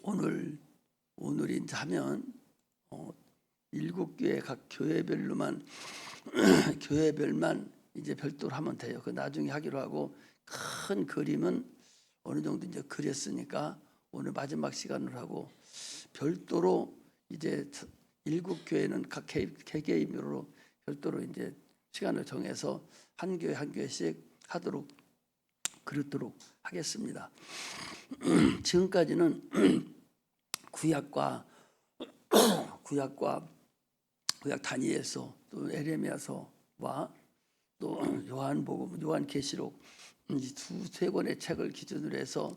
오늘이 이제 하면 일곱 교회 각 교회별로만 교회별만 이제 별도로 하면 돼요. 그 나중에 하기로 하고 큰 그림은 어느 정도 이제 그렸으니까 오늘 마지막 시간으로 하고 별도로 이제 일곱 교회는 각 개개인으로 별도로 이제 시간을 정해서 한 교회 한 교회씩 하도록 그렇도록 하겠습니다. 지금까지는 구약 다니엘서 또 에레미야서와 또 요한복음, 요한계시록 두세 권의 책을 기준으로 해서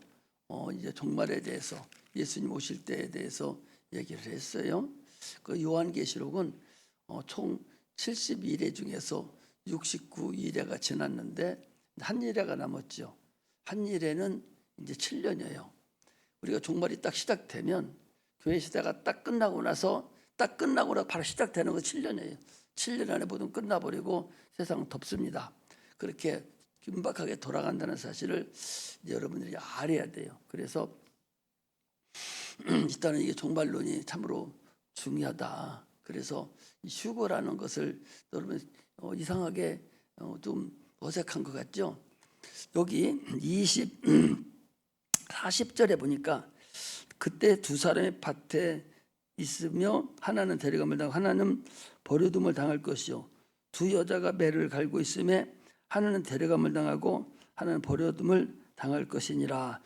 이제 종말에 대해서 예수님 오실 때에 대해서 얘기를 했어요. 그 요한계시록은 총 72례 중에서 69일회가 지났는데 한 일회가 남았죠. 한 일회는 이제 7년이에요. 우리가 종말이 딱 시작되면 교회 시대가 딱 끝나고 나서 바로 시작되는 건 7년이에요. 7년 안에 모든 끝나버리고 세상은 덮습니다. 그렇게 긴박하게 돌아간다는 사실을 이제 여러분들이 알아야 돼요. 그래서 일단은 이게 종말론이 참으로 중요하다. 그래서 휴거라는 것을 여러분 이상하게 좀 어색한 것 같죠? 여기 40절에 보니까 그때 두 사람의 밭에 있으며 하나는 데려감을 당하고 하나는 버려둠을 당할 것이요 두 여자가 매를 갈고 있음에 하나는 데려감을 당하고 하나는 버려둠을 당할 것이니라.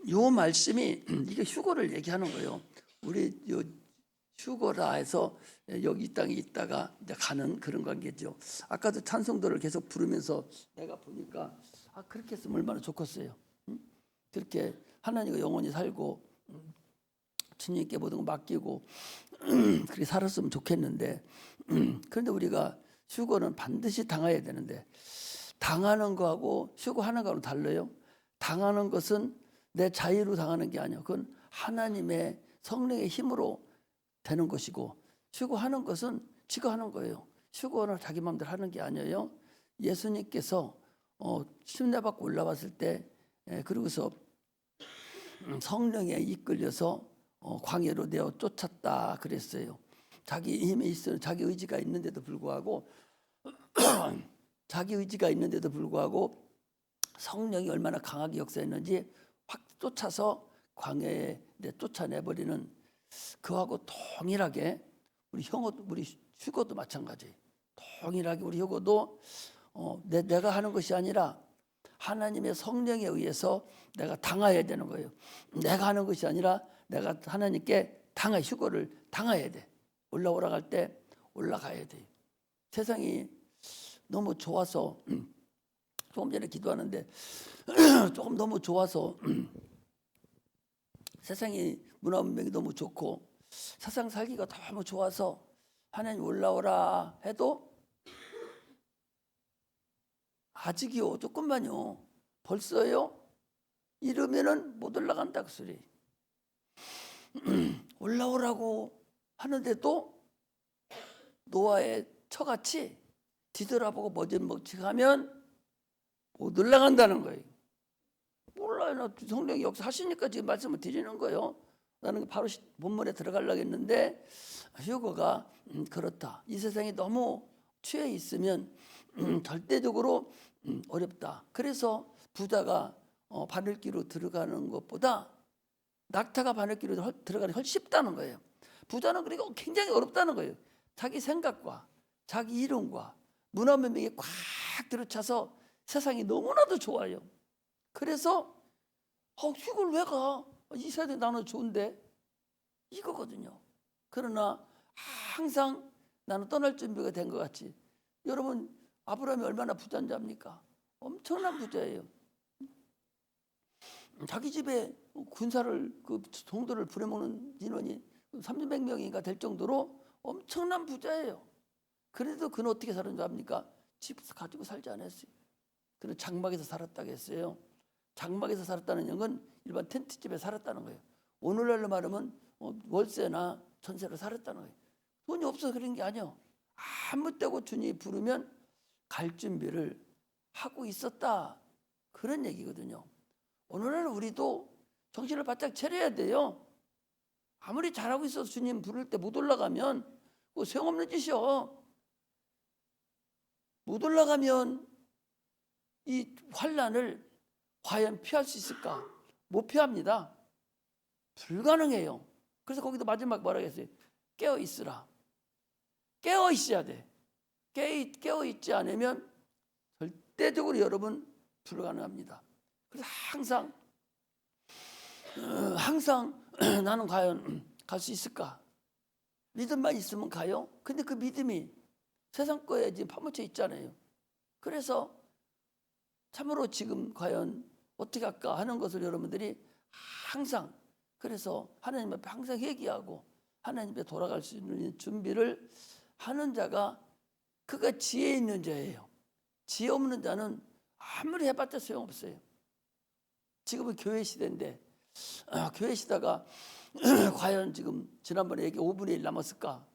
요 말씀이 이게 휴거를 얘기하는 거예요. 우리 요 휴거라 해서 여기 이 땅에 있다가 이제 가는 그런 관계죠. 아까도 찬송도를 계속 부르면서 내가 보니까 그렇게 했으면 얼마나 좋겠어요. 그렇게 하나님과 영원히 살고 주님께 모든 거 맡기고 그렇게 살았으면 좋겠는데 그런데 우리가 휴거는 반드시 당해야 되는데 당하는 거하고 휴거하는 거하고는 달라요. 당하는 것은 내 자유로 당하는 게 아니에요. 그건 하나님의 성령의 힘으로 되는 것이고 휴거하는 것은 지가 하는 거예요. 휴거는 자기 마음대로 하는 게 아니에요. 예수님께서 십자가 받고 올라왔을 때 그러고서 성령에 이끌려서 광야로 내어 쫓았다 그랬어요. 자기 힘에 있어 자기 의지가 있는데도 불구하고 성령이 얼마나 강하게 역사했는지 확 쫓아서 광야에 쫓아내버리는 그하고 동일하게 우리 휴거도 마찬가지예요. 동일하게 우리 휴거도 내가 하는 것이 아니라 하나님의 성령에 의해서 내가 당해야 되는 거예요. 내가 하는 것이 아니라 내가 하나님께 휴거를 당해야 돼. 올라갈 때 올라가야 돼요. 세상이 너무 좋아서 조금 전에 기도하는데 조금 너무 좋아서 세상이 문화 문명이 너무 좋고 세상 살기가 너무 좋아서 하나님 올라오라 해도 아직이요 조금만요 벌써요 이러면은 못 올라간다 그 소리. 올라오라고 하는데도 노아의 처같이 뒤돌아보고 머지않게 못 올라간다는 거예요. 몰라요. 나 성령이 역사하시니까 지금 말씀을 드리는 거예요. 나는 바로 본문에 들어가려고 했는데 휴거가 그렇다. 이 세상이 너무 취해 있으면 절대적으로 어렵다. 그래서 부자가 바늘기로 들어가는 것보다 낙타가 바늘기로 들어가는 게 훨씬 쉽다는 거예요. 부자는 그러니까 굉장히 어렵다는 거예요. 자기 생각과 자기 이름과 문화 문명이 꽉 들어차서 세상이 너무나도 좋아요. 그래서 휴거를 왜 가? 이 세대 나는 좋은데 이거거든요. 그러나 항상 나는 떠날 준비가 된 것 같이 여러분 아브라함이 얼마나 부자인 줄 압니까? 엄청난 부자예요. 자기 집에 군사를 동도를 부려먹는 인원이 3,100명인가 될 정도로 엄청난 부자예요. 그래도 그는 어떻게 사는 줄 압니까? 집 가지고 살지 않았어요. 그는 장막에서 살았다고 했어요. 장막에서 살았다는 건 일반 텐트집에 살았다는 거예요. 오늘날로 말하면 월세나 전세로 살았다는 거예요. 돈이 없어서 그런 게 아니에요. 아무 때고 주님이 부르면 갈 준비를 하고 있었다. 그런 얘기거든요. 오늘날 우리도 정신을 바짝 차려야 돼요. 아무리 잘하고 있어서 주님 부를 때 못 올라가면 그거 소용없는 짓이요. 못 올라가면 이 환난을 과연 피할 수 있을까? 못 피합니다. 불가능해요. 그래서 거기도 마지막 뭐라 했어요? 깨어 있으라. 깨어 있어야 돼. 깨어 있지 않으면 절대적으로 여러분 불가능합니다. 그래서 항상 나는 과연 갈 수 있을까? 믿음만 있으면 가요. 근데 그 믿음이 세상 거에 지금 파묻혀 있잖아요. 그래서 참으로 지금 과연 어떻게 할까 하는 것을 여러분들이 항상, 그래서 하나님 앞에 항상 회개하고 하나님 앞에 돌아갈 수 있는 준비를 하는 자가 그가 지혜 있는 자예요. 지혜 없는 자는 아무리 해봤자 소용없어요. 지금은 교회 시대인데 교회 시대가 과연 지금 지난번에 얘기 5분의 1 남았을까?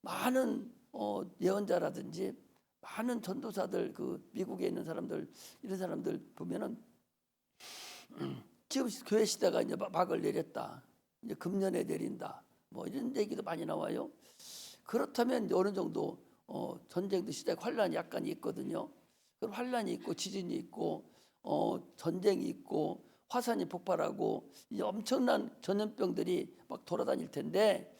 많은 예언자라든지 많은 전도사들, 그 미국에 있는 사람들, 이런 사람들 보면은 지금 교회 시대가 이제 막을 내렸다, 이제 금년에 내린다, 뭐 이런 얘기도 많이 나와요. 그렇다면 어느 정도 전쟁도 시대 환란이 약간 있거든요. 그럼 환란이 있고 지진이 있고 전쟁이 있고 화산이 폭발하고 이 엄청난 전염병들이 막 돌아다닐 텐데,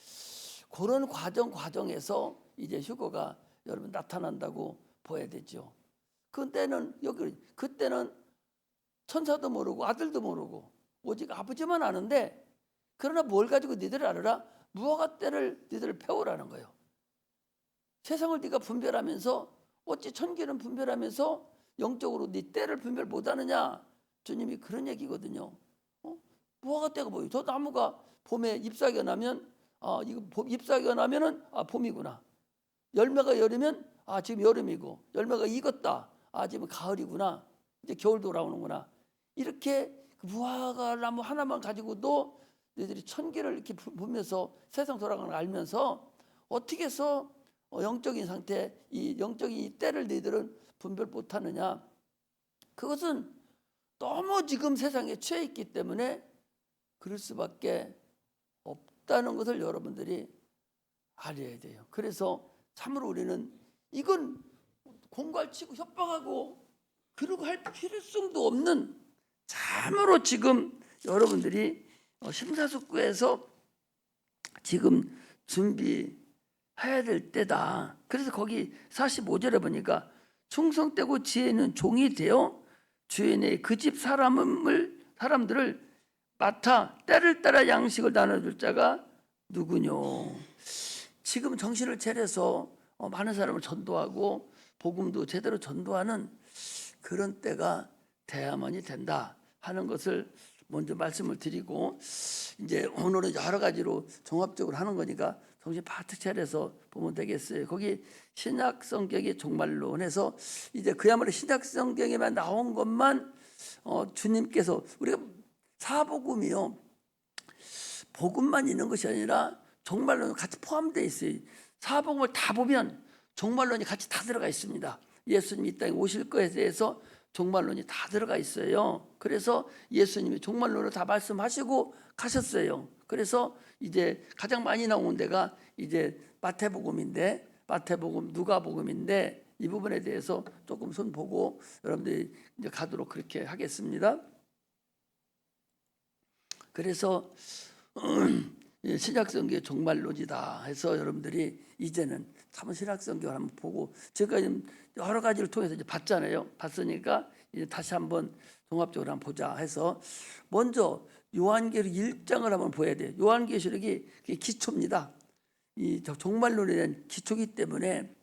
그런 과정에서 이제 휴거가 여러분 나타난다고 봐야 되죠. 그때는 천사도 모르고 아들도 모르고 오직 아버지만 아는데, 그러나 뭘 가지고 니들 알아라? 무화과 때를 니들 배우라는 거예요. 세상을 네가 분별하면서 어찌 천기는 분별하면서 영적으로 네 때를 분별 못하느냐? 주님이 그런 얘기거든요. 무화과 때가 뭐예요? 저 나무가 봄에 잎사귀가 나면 이거 잎사귀가 나면은 봄이구나. 열매가 여름이면 지금 여름이고, 열매가 익었다, 지금 가을이구나, 이제 겨울 돌아오는구나. 이렇게 무화과 나무 하나만 가지고도 너희들이 천기를 이렇게 보면서 세상 돌아가는 걸 알면서 어떻게 해서 영적인 상태, 이 영적인 이 때를 너희들은 분별 못하느냐? 그것은 너무 지금 세상에 취해 있기 때문에 그럴 수밖에 없다는 것을 여러분들이 알아야 돼요. 그래서 참으로 우리는 이건 공갈치고 협박하고 그러고 할 필요성도 없는, 참으로 지금 여러분들이 심사숙고해서 지금 준비해야 될 때다. 그래서 거기 45절에 보니까 충성되고 지혜 있는 종이 되어 주인의 그 집 사람들을 맡아 때를 따라 양식을 나눠줄 자가 누구뇨? 지금 정신을 차려서 많은 사람을 전도하고 복음도 제대로 전도하는 그런 때가 돼야만이 된다 하는 것을 먼저 말씀을 드리고, 이제 오늘은 여러 가지로 종합적으로 하는 거니까 정신 바짝 차려서 보면 되겠어요. 거기 신약 성경의 종말론에서 이제 그야말로 신약 성경에만 나온 것만 주님께서, 우리가 사복음이요, 복음만 있는 것이 아니라 종말론이 같이 포함되어 있어요. 사복음을 다 보면 종말론이 같이 다 들어가 있습니다. 예수님이 이 땅에 오실 것에 대해서 종말론이 다 들어가 있어요. 그래서 예수님이 종말론을 다 말씀하시고 가셨어요. 그래서 이제 가장 많이 나오는 데가 이제 마태복음, 누가복음인데, 이 부분에 대해서 조금 손 보고 여러분들이 이제 가도록 그렇게 하겠습니다. 그래서 신약성경의 종말론이다 해서 여러분들이 이제는 참 신약성경을 한번 보고, 제가 여러 가지를 통해서 이제 봤잖아요. 봤으니까 이제 다시 한번 종합적으로 한번 보자 해서, 먼저 요한계시록 1장을 한번 보아야 돼요. 요한계시록이 기초입니다. 이 종말론에 대한 기초이기 때문에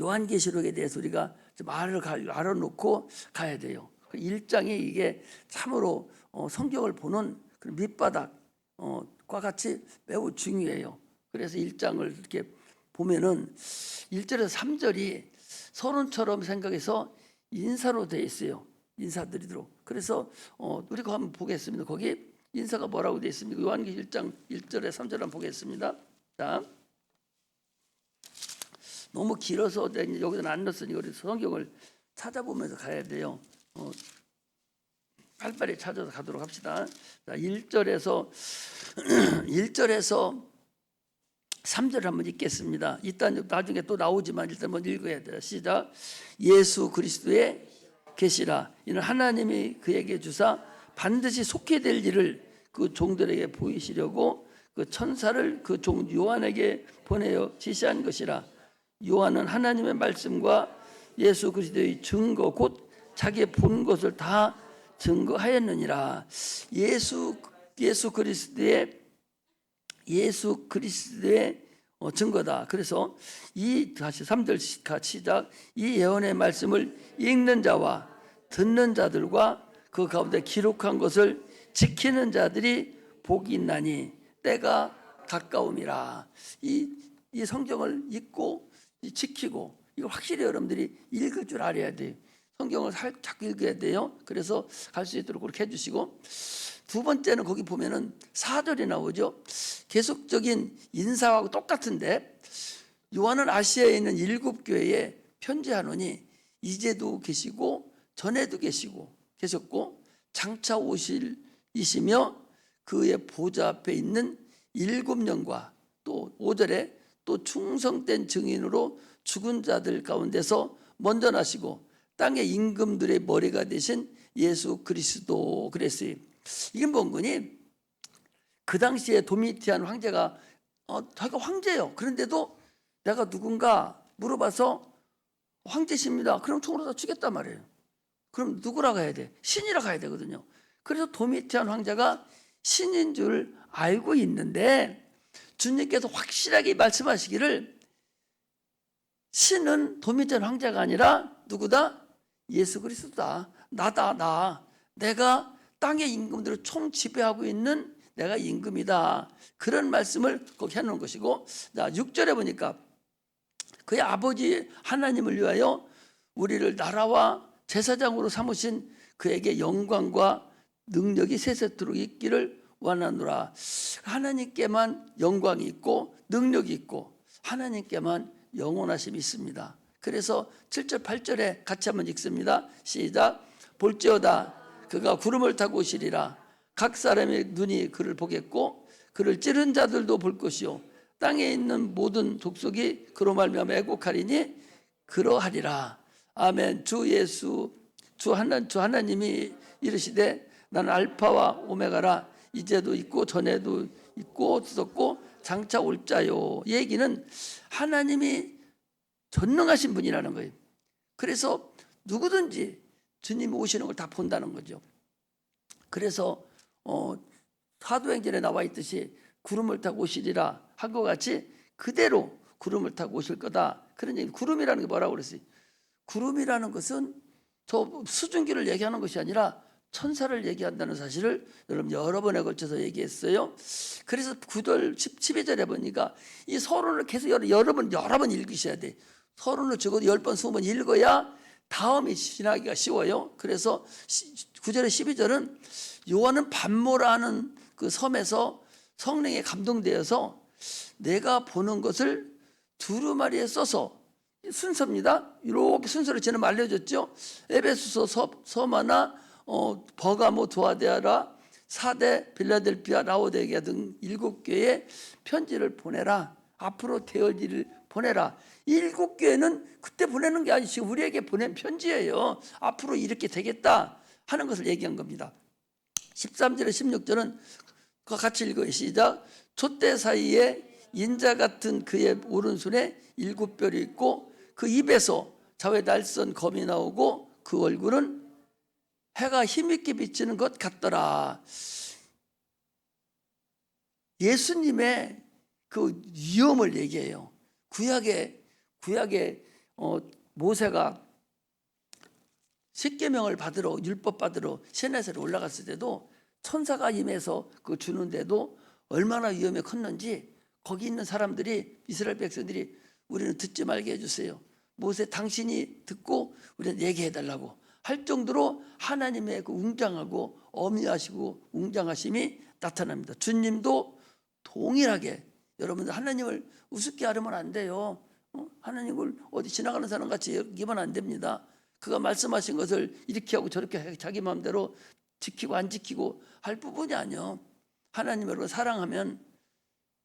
요한계시록에 대해서 우리가 좀 알아놓고 가야 돼요. 1장이 이게 참으로 성경을 보는 그런 밑바닥과 같이 매우 중요해요. 그래서 1장을 이렇게 보면은 1절에서 3절이 서론처럼 생각해서 인사로 되어 있어요. 인사드리도록. 그래서 우리가 한번 보겠습니다. 거기 인사가 뭐라고 되어 있습니까? 요한계시록 1장 1절에 3절 한번 보겠습니다. 자, 너무 길어서 여기서는 안 넣었으니 우리 성경을 찾아보면서 가야 돼요. 빨리빨리 찾아서 가도록 합시다. 자, 1절에서 1절에서 3절 한번 읽겠습니다. 일단 나중에 또 나오지만 일단 먼저 읽어야 돼요. 시작. 예수 그리스도의 계시라. 이는 하나님이 그에게 주사 반드시 속해 될 일을 그 종들에게 보이시려고 그 천사를 그 종 요한에게 보내어 지시한 것이라. 요한은 하나님의 말씀과 예수 그리스도의 증거 곧 자기 본 것을 다 증거하였느니라. 예수 그리스도의 증거다. 그래서 다시 3절 같이 시작. 이 예언의 말씀을 읽는 자와 듣는 자들과 그 가운데 기록한 것을 지키는 자들이 복이 있나니 때가 가까움이라. 이 성경을 읽고 지키고 이거 확실히 여러분들이 읽을 줄 알아야 돼요. 성경을 살짝 읽어야 돼요. 그래서 갈 수 있도록 그렇게 해주시고, 두 번째는 거기 보면은 4절이 나오죠. 계속적인 인사하고 똑같은데 요한은 아시아에 있는 7교회에 편지하노니 이제도 계시고 전에도 계셨고 장차 오실 이시며 그의 보좌 앞에 있는 7영과 또 5절에 또 충성된 증인으로 죽은 자들 가운데서 먼저 나시고 땅의 임금들의 머리가 되신 예수 그리스도. 그랬어요. 이게 뭔 거니? 그 당시에 도미티안 황제가 자기가 황제예요. 그런데도 내가 누군가 물어봐서 황제십니다. 그럼 총으로 다 죽였단 말이에요. 그럼 누구라고 해야 돼? 신이라고 해야 되거든요. 그래서 도미티안 황제가 신인 줄 알고 있는데 주님께서 확실하게 말씀하시기를 신은 도미티안 황제가 아니라 누구다? 예수 그리스도다. 나다. 내가 땅의 임금들을 총 지배하고 있는 내가 임금이다. 그런 말씀을 거기 해놓은 것이고, 자 6절에 보니까 그의 아버지 하나님을 위하여 우리를 나라와 제사장으로 삼으신 그에게 영광과 능력이 세세토록 있기를 원하노라. 하나님께만 영광이 있고 능력이 있고 하나님께만 영원하심이 있습니다. 그래서 7절 8절에 같이 한번 읽습니다. 시작. 볼지어다 그가 구름을 타고 오시리라. 각 사람의 눈이 그를 보겠고 그를 찌른 자들도 볼 것이요 땅에 있는 모든 족속이 그로 말미암아 애곡하리니 그러하리라. 아멘. 주 하나님이 이르시되 나는 알파와 오메가라. 이제도 있고 전에도 있고 있었고 장차 올 자요. 얘기는 하나님이 전능하신 분이라는 거예요. 그래서 누구든지 주님이 오시는 걸 다 본다는 거죠. 그래서 사도행전에 나와 있듯이 구름을 타고 오시리라 한 것 같이 그대로 구름을 타고 오실 거다. 그런 얘기. 구름이라는 게 뭐라고 그랬어요? 구름이라는 것은 저 수증기를 얘기하는 것이 아니라 천사를 얘기한다는 사실을 여러분 여러 번에 걸쳐서 얘기했어요. 그래서 9절 12절에 보니까 이 서론을 계속 여러 번 읽으셔야 돼. 서론을 적어도 10번 20번 읽어야 다음이 지나기가 쉬워요. 그래서 9절에 12절은 요한은 반모라는 그 섬에서 성령에 감동되어서 내가 보는 것을 두루마리에 써서, 순서입니다. 이렇게 순서를 저는 알려줬죠. 에베소서, 서마나, 버가모, 두아데아라, 사대, 빌라델피아, 라오데게아 등 7교회에 편지를 보내라. 앞으로 되어질 일을 보내라. 7교회는 그때 보내는 게 아니지 우리에게 보낸 편지예요. 앞으로 이렇게 되겠다 하는 것을 얘기한 겁니다. 13절에 16절은 같이 읽어요. 시작. 촛대 사이에 인자 같은 그의 오른손에 7뼈리 있고 그 입에서 좌우에 날선 검이 나오고 그 얼굴은 해가 힘있게 비치는 것 같더라. 예수님의 그 위엄을 얘기해요. 구약에 모세가 십계명을 받으러, 율법 받으러 시내산에 올라갔을 때도 천사가 임해서 그 주는데도 얼마나 위험이 컸는지 거기 있는 사람들이, 이스라엘 백성들이 우리는 듣지 말게 해주세요. 모세 당신이 듣고 우리는 얘기해달라고 할 정도로 하나님의 그 웅장하고 어미하시고 웅장하심이 나타납니다. 주님도 동일하게, 여러분들 하나님을 우습게 하려면 안 돼요. 하나님을 어디 지나가는 사람 같이 여기면 안 됩니다. 그가 말씀하신 것을 이렇게 하고 저렇게 자기 마음대로 지키고 안 지키고 할 부분이 아니요. 하나님 여러분 사랑하면,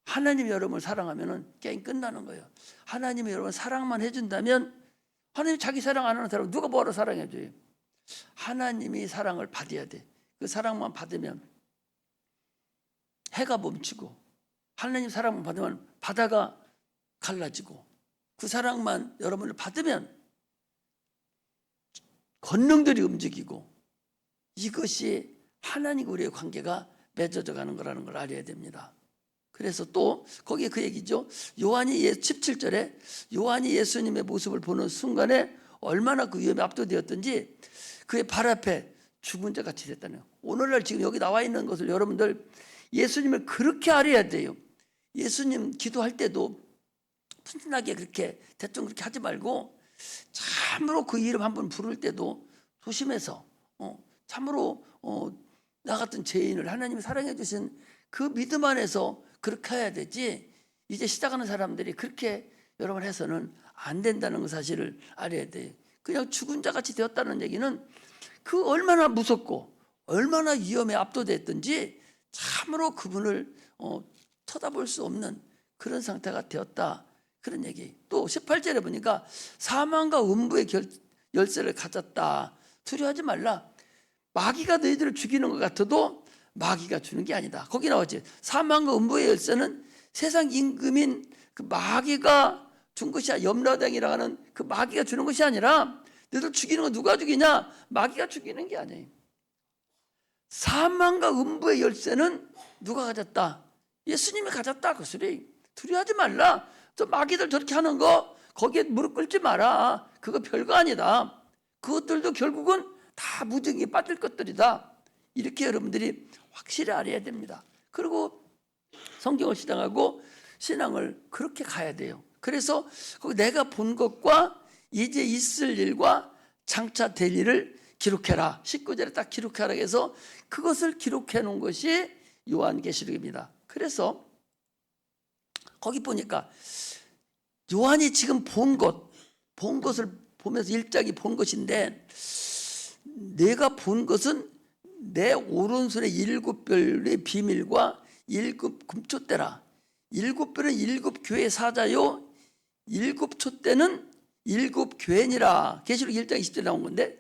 하나님 여러분을 사랑하면 게임 끝나는 거예요. 하나님이 여러분 사랑만 해준다면, 하나님 자기 사랑 안 하는 사람 누가 뭐하러 사랑해줘요? 하나님이 사랑을 받아야 돼. 그 사랑만 받으면 해가 멈추고, 하나님 사랑만 받으면 바다가 갈라지고, 그 사랑만 여러분을 받으면 권능들이 움직이고, 이것이 하나님과 우리의 관계가 맺어져 가는 거라는 걸 알아야 됩니다. 그래서 또 거기에 그 얘기죠. 요한이 17절에 요한이 예수님의 모습을 보는 순간에 얼마나 그 위험에 압도되었던지 그의 발 앞에 죽은 자 같이 됐다네요. 오늘날 지금 여기 나와 있는 것을 여러분들 예수님을 그렇게 알아야 돼요. 예수님 기도할 때도 푼순하게 그렇게 대충 그렇게 하지 말고, 참으로 그 이름 한번 부를 때도 조심해서 참으로 나 같은 죄인을 하나님이 사랑해 주신 그 믿음 안에서 그렇게 해야 되지, 이제 시작하는 사람들이 그렇게 여러분 해서는 안 된다는 그 사실을 알아야 돼요. 그냥 죽은 자 같이 되었다는 얘기는 그 얼마나 무섭고 얼마나 위험에 압도됐든지 참으로 그분을 쳐다볼 수 없는 그런 상태가 되었다, 그런 얘기. 또 18절에 보니까 사망과 음부의 열쇠를 가졌다. 두려워하지 말라. 마귀가 너희들을 죽이는 것 같아도 마귀가 주는 게 아니다. 거기 나왔지. 사망과 음부의 열쇠는 세상 임금인 그 마귀가 준 것이 아니라, 염라당이라고 하는 그 마귀가 주는 것이 아니라, 너희들 죽이는 거 누가 죽이냐? 마귀가 죽이는 게 아니에요. 사망과 음부의 열쇠는 누가 가졌다? 예수님이 가졌다. 그 소리. 두려워하지 말라. 저 마귀들 저렇게 하는 거 거기에 무릎 꿇지 마라. 그거 별거 아니다. 그것들도 결국은 다 무정에 빠질 것들이다. 이렇게 여러분들이 확실히 알아야 됩니다. 그리고 성경을 신앙하고 신앙을 그렇게 가야 돼요. 그래서 내가 본 것과 이제 있을 일과 장차 될 일을 기록해라. 19절에 딱 기록하라 해서 그것을 기록해 놓은 것이 요한계시록입니다. 그래서 거기 보니까 요한이 지금 본 것을 보면서 일장이 본 것인데, 내가 본 것은 내 오른손의 7별의 비밀과 7금초대라. 7별은 7교회 사자요, 7촛대는 7교회니라. 계시록 1장 20절에 나온 건데,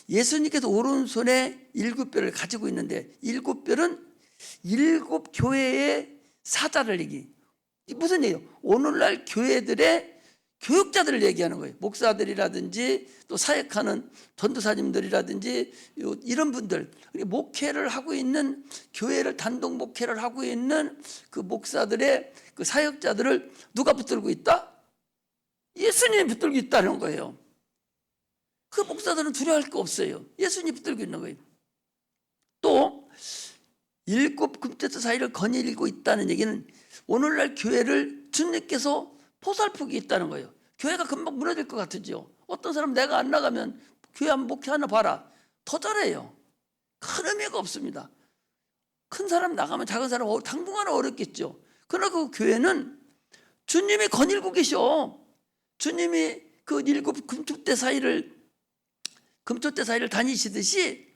예수님께서 오른손에 7별을 가지고 있는데, 7별은 7교회의 사자를 얘기. 무슨 얘기예요? 오늘날 교회들의 교육자들을 얘기하는 거예요. 목사들이라든지 또 사역하는 전도사님들이라든지 이런 분들, 목회를 하고 있는, 교회를 단독 목회를 하고 있는 그 목사들의 그 사역자들을 누가 붙들고 있다? 예수님이 붙들고 있다는 거예요. 그 목사들은 두려워할 거 없어요. 예수님이 붙들고 있는 거예요. 또 7금초대 사이를 거닐고 있다는 얘기는 오늘날 교회를 주님께서 포살프기 있다는 거예요. 교회가 금방 무너질 것 같으죠. 어떤 사람 내가 안 나가면 교회 한번 목회 하나 봐라. 더 잘해요. 큰 의미가 없습니다. 큰 사람 나가면 작은 사람 당분간 어렵겠죠. 그러나 그 교회는 주님이 거닐고 계셔. 주님이 그 7금초대 사이를 다니시듯이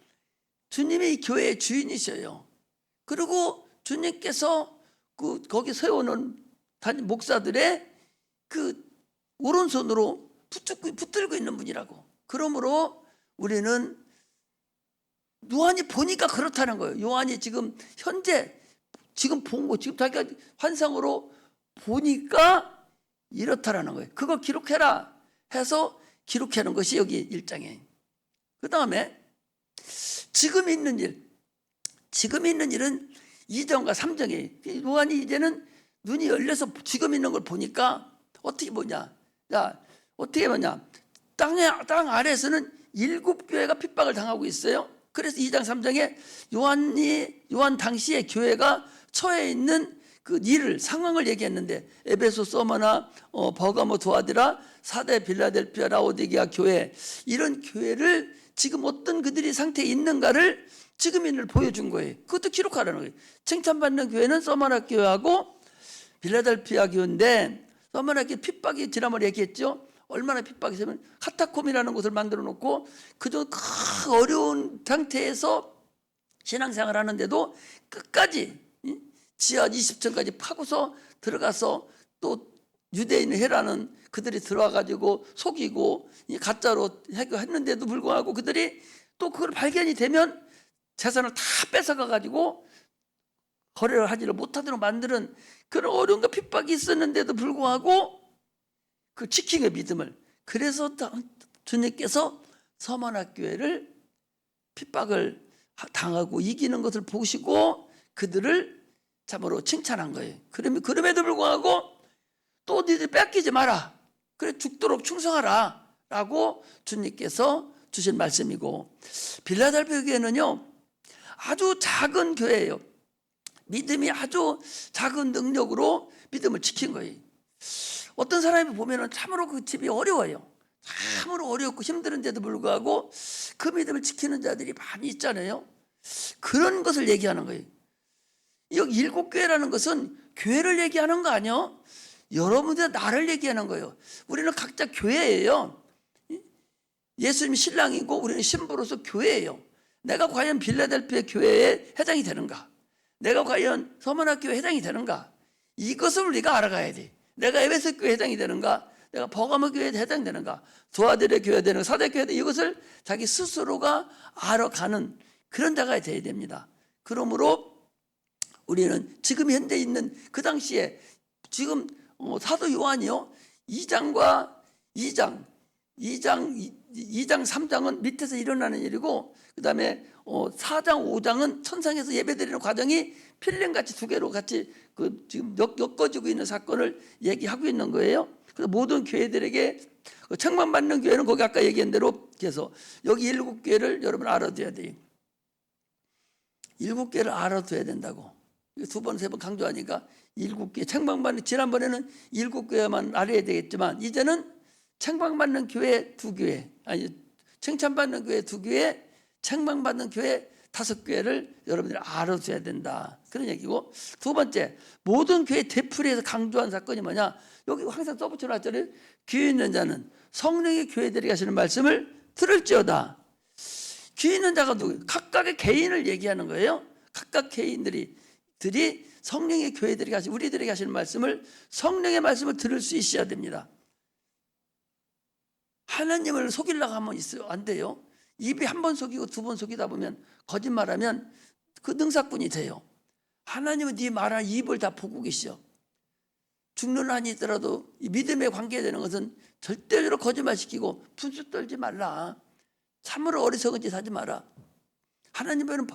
주님이 이 교회의 주인이셔요. 그리고 주님께서 거기 세워놓은 목사들의 그 오른손으로 붙들고 있는 분이라고. 그러므로 우리는 요한이 보니까 그렇다는 거예요. 요한이 지금 현재 지금 본 거, 지금 자기가 환상으로 보니까 이렇다라는 거예요. 그거 기록해라 해서 기록하는 것이 여기 1장에. 그 다음에 지금 있는 일은 2장과 3장에 요한이 이제는 눈이 열려서 지금 있는 걸 보니까 어떻게 보냐? 야, 어떻게 보냐? 땅 아래에서는 7교회가 핍박을 당하고 있어요. 그래서 2장 3장에 요한 당시에 교회가 처해 있는 그 상황을 얘기했는데, 에베소, 서머나, 버가모, 도아디라, 사대, 빌라델피아, 라오디게아 교회, 이런 교회를 지금 어떤 그들이 상태에 있는가를 지금 있는 보여준 거예요. 그것도 기록하라는 거예요. 칭찬받는 교회는 서머나 교회하고 빌라델피아 교회인데, 서머나 교회 핍박이 지난번에 얘기했죠. 얼마나 핍박이 있으면 카타콤이라는 곳을 만들어 놓고 그저 어려운 상태에서 신앙생활 하는데도 끝까지 지하 20층까지 파고서 들어가서 또 유대인의 해라는 그들이 들어와가지고 속이고 가짜로 해결했는데도 불구하고 그들이 또 그걸 발견이 되면 재산을 다 뺏어가가지고 거래를 하지를 못하도록 만드는 그런 어려움과 핍박이 있었는데도 불구하고 그 지키는 믿음을, 그래서 주님께서 서머나교회를 핍박을 당하고 이기는 것을 보시고 그들을 참으로 칭찬한 거예요. 그럼에도 불구하고 또 너희들 뺏기지 마라, 그래 죽도록 충성하라 라고 주님께서 주신 말씀이고, 빌라델피아 교회는요 아주 작은 교회예요. 믿음이 아주 작은 능력으로 믿음을 지킨 거예요. 어떤 사람이 보면은 참으로 그 집이 어려워요. 참으로 어렵고 힘든데도 불구하고 그 믿음을 지키는 자들이 많이 있잖아요. 그런 것을 얘기하는 거예요. 여기 일곱 교회라는 것은 교회를 얘기하는 거 아니요? 여러분들 나를 얘기하는 거예요. 우리는 각자 교회예요. 예수님이 신랑이고 우리는 신부로서 교회예요. 내가 과연 빌라델피아 교회에 해당이 되는가? 내가 과연 서머나교회에 해당이 되는가? 이것을 우리가 알아가야 돼. 내가 에베소 교회에 해당이 되는가? 내가 버가모 교회에 해당이 되는가? 두아들의 교회에 되는가? 사대교회에 되는가? 이것을 자기 스스로가 알아가는 그런 자가 되어야 됩니다. 그러므로 우리는 지금 현재 있는 그 당시에 지금 사도 요한이요 2장 3장은 밑에서 일어나는 일이고, 그 다음에 4장 5장은 천상에서 예배드리는 과정이 필름같이 두 개로 같이 지금 엮어지고 있는 사건을 얘기하고 있는 거예요. 그래서 모든 교회들에게 책망받는 교회는 거기 아까 얘기한 대로 해서 여기 7교회를 여러분 알아둬야 돼요. 7교회를 알아둬야 된다고. 두 번, 세 번 강조하니까 7교회 책망받는, 지난번에는 7교회만 알아야 되겠지만 이제는 책망받는 교회 2교회, 아니 칭찬받는 교회 2교회, 책망받는 교회 5교회를 여러분들이 알아둬야 된다, 그런 얘기고, 두 번째 모든 교회 되풀이해서 강조한 사건이 뭐냐, 여기 항상 써붙여놨잖아요. 귀 있는 자는 성령의 교회들이 하시는 말씀을 들을지어다. 귀 있는 자가 누구? 각각의 개인을 얘기하는 거예요. 각각 개인들이 성령의 교회들이 우리들에게 하시는 말씀을, 성령의 말씀을 들을 수 있어야 됩니다. 하나님을 속이려고 하면 있어요. 안 돼요. 입이 한 번 속이고 두 번 속이다 보면, 거짓말하면 그 능사꾼이 돼요. 하나님은 네 말하는 입을 다 보고 계셔. 죽는 한이 있더라도 이 믿음에 관계되는 것은 절대로 거짓말시키고 분수 떨지 말라. 참으로 어리석은 짓 하지 마라. 하나님은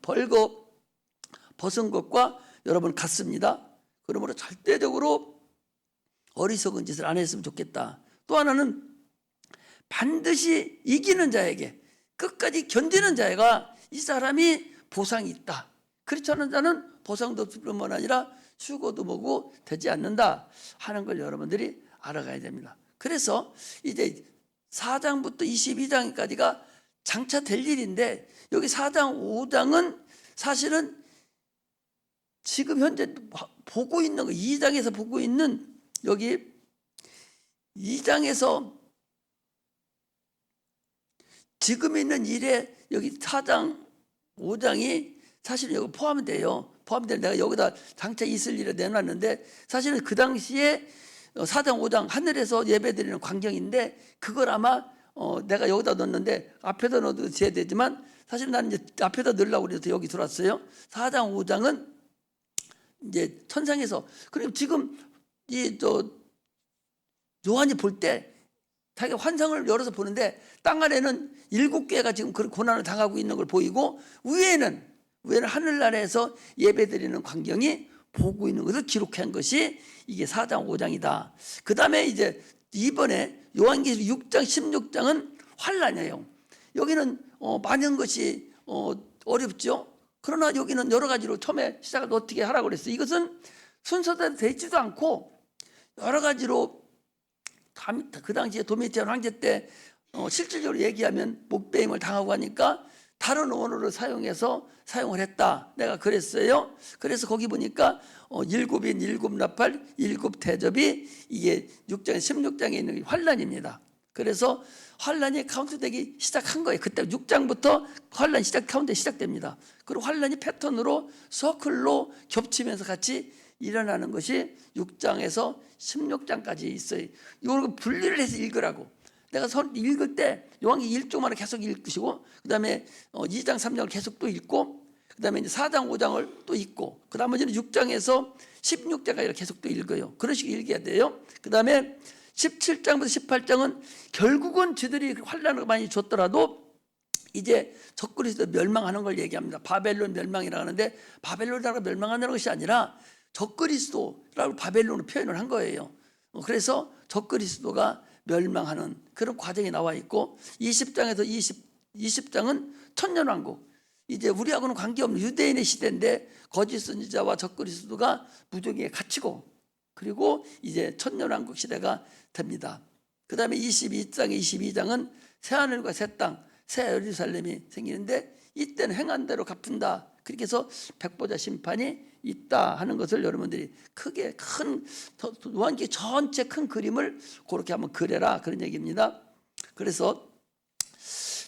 벌거 벗은 것과 여러분 같습니다. 그러므로 절대적으로 어리석은 짓을 안 했으면 좋겠다. 또 하나는 반드시 이기는 자에게, 끝까지 견디는 자가 이 사람이 보상이 있다. 그렇지 않은 자는 보상도 없을 뿐만 아니라 수고도 보고 되지 않는다 하는 걸 여러분들이 알아가야 됩니다. 그래서 이제 4장부터 22장까지가 장차 될 일인데, 여기 4장 5장은 사실은 지금 현재 보고 있는 거, 2장에서 보고 있는, 여기 2장에서 지금 있는 일에 여기 4장 5장이 사실은 여기 포함돼요. 내가 여기다 장차 있을 일을 내놨는데, 사실은 그 당시에 4장 5장 하늘에서 예배드리는 광경인데, 그걸 아마 내가 여기다 넣었는데 앞에다 넣어도 돼야 되지만, 사실 나는 이제 앞에다 넣으려고 그래서 여기 들어왔어요. 4장 5장은 이제 천상에서, 그리고 지금 요한이 볼 때 자기가 환상을 열어서 보는데, 땅 아래는 7개가 지금 그런 고난을 당하고 있는 걸 보이고, 위에는 하늘나라에서 예배드리는 광경이 보고 있는 것을 기록한 것이 이게 4장 5장이다. 그 다음에 이제 이번에 요한계시록 6장 16장은 환란이에요. 여기는 많은 것이 어렵죠. 그러나 여기는 여러 가지로 처음에 시작을 어떻게 하라고 그랬어요. 이것은 순서대로 되지도 않고 여러 가지로, 그 당시에 도미티안 황제 때 실질적으로 얘기하면 목배임을 당하고 하니까 다른 언어를 사용을 했다. 내가 그랬어요. 그래서 거기 보니까 7인 7나팔 7대접이 이게 6장 16장에 있는 환란입니다. 그래서 환란이 카운트되기 시작한 거예요. 그때 6장부터 환란 카운트 시작됩니다. 그리고 환란이 패턴으로 서클로 겹치면서 같이 일어나는 것이 6장에서 16장까지 있어요. 이걸 분리를 해서 읽으라고. 내가 읽을 때 요한기 1쪽만 계속 읽으시고, 그 다음에 2장 3장을 계속 또 읽고, 그 다음에 이제 4장 5장을 또 읽고, 그 나머지는 6장에서 16장까지 계속 또 읽어요. 그런 식으로 읽어야 돼요. 그 다음에 17장부터 18장은 결국은 저들이 환란을 많이 줬더라도 이제 적그리스도 멸망하는 걸 얘기합니다. 바벨론 멸망이라고 하는데, 바벨론 나라가 멸망하는 것이 아니라 적그리스도라고 바벨론으로 표현을 한 거예요. 그래서 적그리스도가 멸망하는 그런 과정이 나와 있고, 20장에서 20장은 천년왕국, 이제 우리하고는 관계없는 유대인의 시대인데 거짓 선지자와 적그리스도가 무저기에 갇히고, 그리고 이제 천년왕국 시대가 됩니다. 그 다음에 22장은 새하늘과 새 땅, 새 예루살렘이 생기는데, 이때는 행한 대로 갚은다. 그렇게 해서 백보자 심판이 있다 하는 것을 여러분들이 크게 큰 요한기 전체 큰 그림을 그렇게 한번 그려라, 그런 얘기입니다. 그래서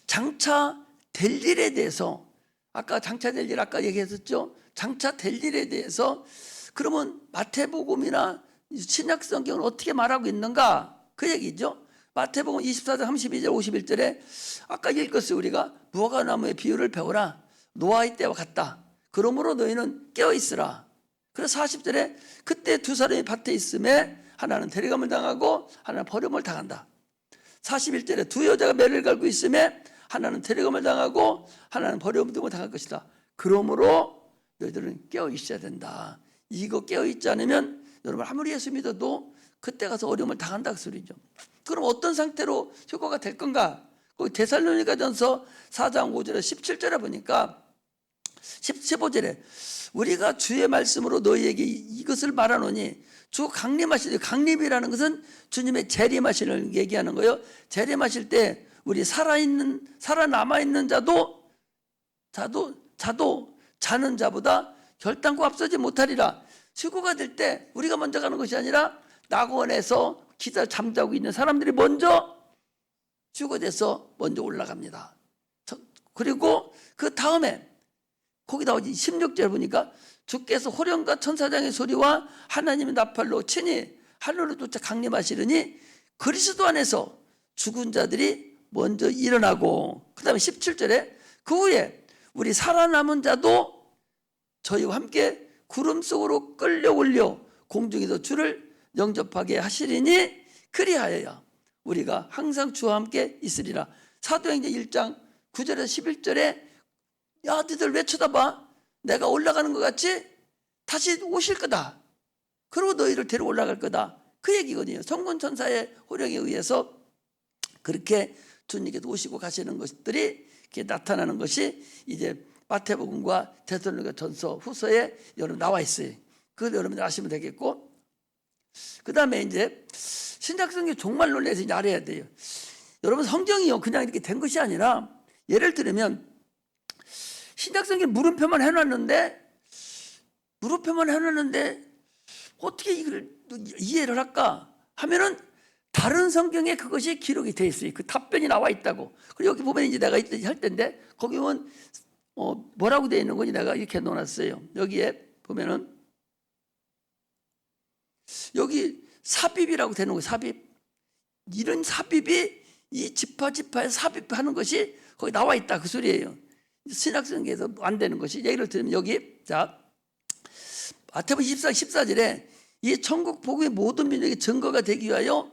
장차 될 일에 대해서, 아까 장차 될 일 아까 얘기했었죠. 장차 될 일에 대해서 그러면 마태복음이나 신약 성경은 어떻게 말하고 있는가, 그 얘기죠. 마태복음 24장 32절 51절에 아까 읽었어요. 우리가 무화과나무의 비유를 배우라. 노아의 때와 같다. 그러므로 너희는 깨어있으라. 그래서 40절에 그때 두 사람이 밭에 있음에 하나는 데려감을 당하고 하나는 버림을 당한다. 41절에 두 여자가 매를 갈고 있음에 하나는 데려감을 당하고 하나는 버림을 당할 것이다. 그러므로 너희들은 깨어있어야 된다. 이거 깨어있지 않으면 여러분 아무리 예수 믿어도 그때 가서 어려움을 당한다, 그 소리죠. 그럼 어떤 상태로 효과가 될 건가? 거기 데살로니가전서 4장 5절에 17절에 보니까 15절에 우리가 주의 말씀으로 너희에게 이것을 말하노니 주 강림하실 때, 강림이라는 것은 주님의 재림하시는 얘기하는 거예요. 재림하실 때 우리 살아남아있는 자는 자보다 결단코 앞서지 못하리라. 수고가 될 때 우리가 먼저 가는 것이 아니라 낙원에서 기다 잠자고 있는 사람들이 먼저 수고돼서 먼저 올라갑니다. 그리고 그 다음에 거기 나오지 16절 보니까 주께서 호령과 천사장의 소리와 하나님의 나팔로 친히 하늘로 쫓아 강림하시려니 그리스도 안에서 죽은 자들이 먼저 일어나고, 그 다음에 17절에 그 후에 우리 살아남은 자도 저희와 함께 구름 속으로 끌려 올려 공중에서 주를 영접하게 하시리니 그리하여야 우리가 항상 주와 함께 있으리라. 사도행전 1장 9절에서 11절에 야, 너희들 왜 쳐다봐? 내가 올라가는 것 같이 다시 오실 거다. 그리고 너희를 데리고 올라갈 거다. 그 얘기거든요. 성군천사의 호령에 의해서 그렇게 주님께서 오시고 가시는 것들이 이렇게 나타나는 것이 이제 마태복음과 데살로니가전서 후서에 여러분 나와 있어요. 그걸 여러분들 아시면 되겠고, 그 다음에 이제 신약성경 종말론에 대해서 이제 알아야 돼요. 여러분 성경이요 그냥 이렇게 된 것이 아니라, 예를 들면 신약성경 물음표만 해놨는데 어떻게 이걸 이해를 할까 하면은 다른 성경에 그것이 기록이 돼 있어요. 그 답변이 나와 있다고. 그리고 여기 보면 이제 내가 할 텐데 거기 보면 뭐라고 되어 있는 건지 내가 이렇게 놓았어요. 여기에 보면은 여기 삽입이라고 되는 거예요. 삽입. 이런 삽입이 이 지파에 삽입하는 것이 거기 나와 있다, 그 소리예요. 신약성경에서 안 되는 것이, 예를 들면 여기 자 마태복음 14절에 이 천국 복음의 모든 민족의 증거가 되기 위하여